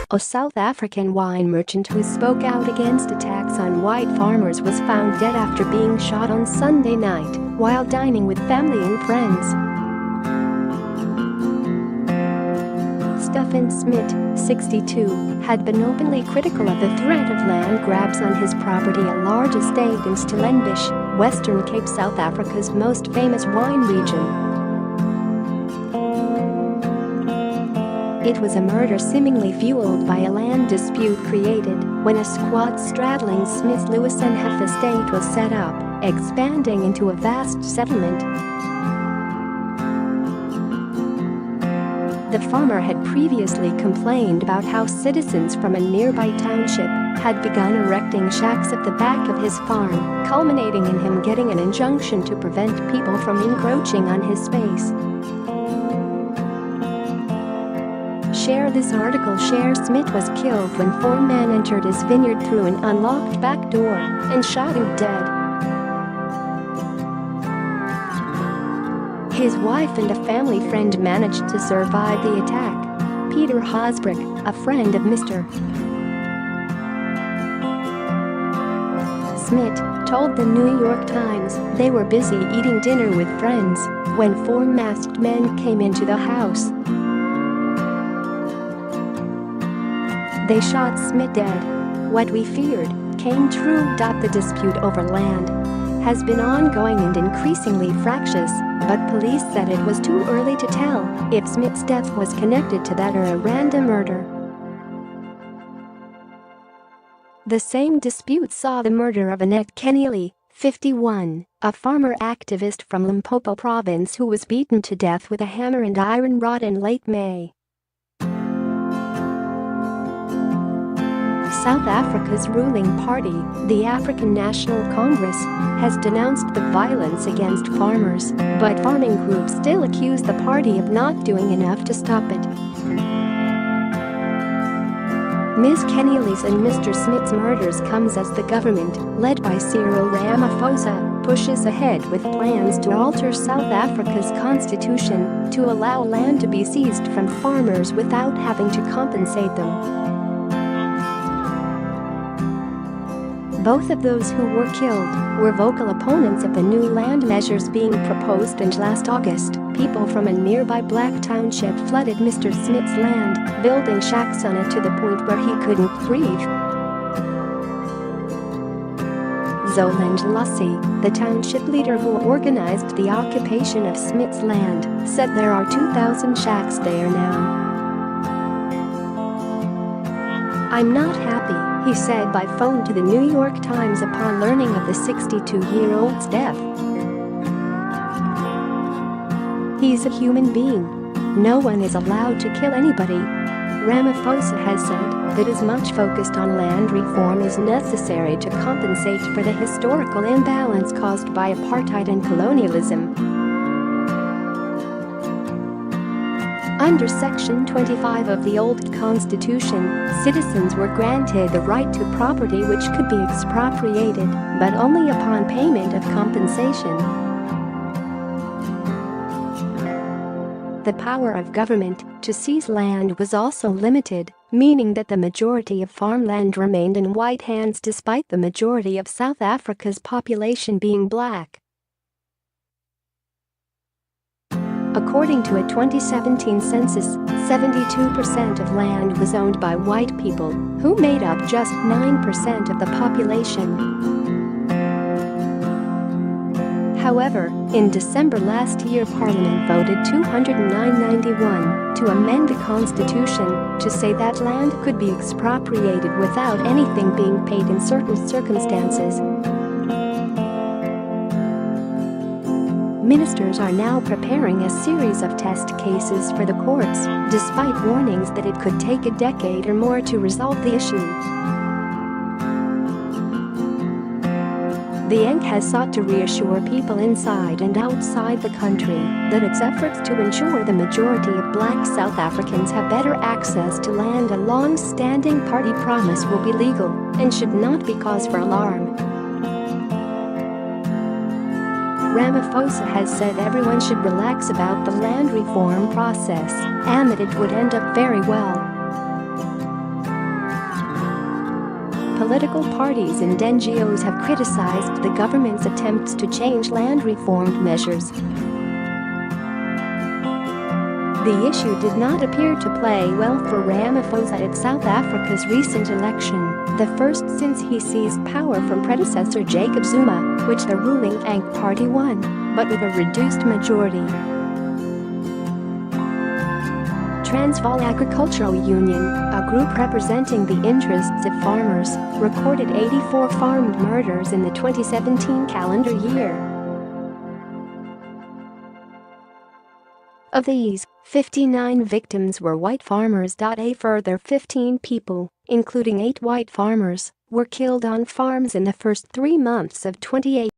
A South African wine merchant who spoke out against attacks on white farmers was found dead after being shot on Sunday night while dining with family and friends. Stephen Smit, 62, had been openly critical of the threat of land grabs on his property, a large estate in Stellenbosch, Western Cape, South Africa's most famous wine region. It was a murder seemingly fueled by a land dispute created when a squat straddling Smith's Lewis and Hef estate was set up, expanding into a vast settlement. The farmer had previously complained about how citizens from a nearby township had begun erecting shacks at the back of his farm, culminating in him getting an injunction to prevent people from encroaching on his space. Share this article. Smit was killed when 4 men entered his vineyard through an unlocked back door and shot him dead. His wife and a family friend managed to survive the attack. Peter Hosbrook, a friend of Mr. Smit, told the New York Times they were busy eating dinner with friends when 4 masked men came into the house. They shot Smit dead. What we feared came true. The dispute over land has been ongoing and increasingly fractious, but police said it was too early to tell if Smith's death was connected to that or a random murder. The same dispute saw the murder of Annette Keneally, 51, a farmer activist from Limpopo province who was beaten to death with a hammer and iron rod in late May. South Africa's ruling party, the African National Congress, has denounced the violence against farmers, but farming groups still accuse the party of not doing enough to stop it. Ms. Keneally's and Mr. Smith's murders comes as the government, led by Cyril Ramaphosa, pushes ahead with plans to alter South Africa's constitution to allow land to be seized from farmers without having to compensate them. Both of those who were killed were vocal opponents of the new land measures being proposed, and last August, people from a nearby black township flooded Mr. Smith's land, building shacks on it to the point where he couldn't breathe. Zoland Lassie, the township leader who organized the occupation of Smith's land, said there are 2,000 shacks there now. "I'm not happy," he said by phone to the New York Times upon learning of the 62-year-old's death. "He's a human being. No one is allowed to kill anybody." Ramaphosa has said that as much focused on land reform is necessary to compensate for the historical imbalance caused by apartheid and colonialism. Under Section 25 of the old Constitution, citizens were granted the right to property which could be expropriated, but only upon payment of compensation. The power of government to seize land was also limited, meaning that the majority of farmland remained in white hands despite the majority of South Africa's population being black. According to a 2017 census, 72% of land was owned by white people, who made up just 9% of the population. However, in December last year, Parliament voted 209-91 to amend the Constitution to say that land could be expropriated without anything being paid in certain circumstances. Ministers are now preparing a series of test cases for the courts, despite warnings that it could take a decade or more to resolve the issue. The ENC has sought to reassure people inside and outside the country that its efforts to ensure the majority of black South Africans have better access to land, a long-standing party promise, will be legal and should not be cause for alarm. Ramaphosa has said everyone should relax about the land reform process and that it would end up very well. Political parties and NGOs have criticized the government's attempts to change land reform measures. The issue did not appear to play well for Ramaphosa at South Africa's recent election, the first since he seized power from predecessor Jacob Zuma, which the ruling ANC party won, but with a reduced majority. Transvaal Agricultural Union, a group representing the interests of farmers, recorded 84 farmed murders in the 2017 calendar year. Of these, 59 victims were white farmers. A further 15 people, including 8 white farmers, were killed on farms in the first 3 months of 2018.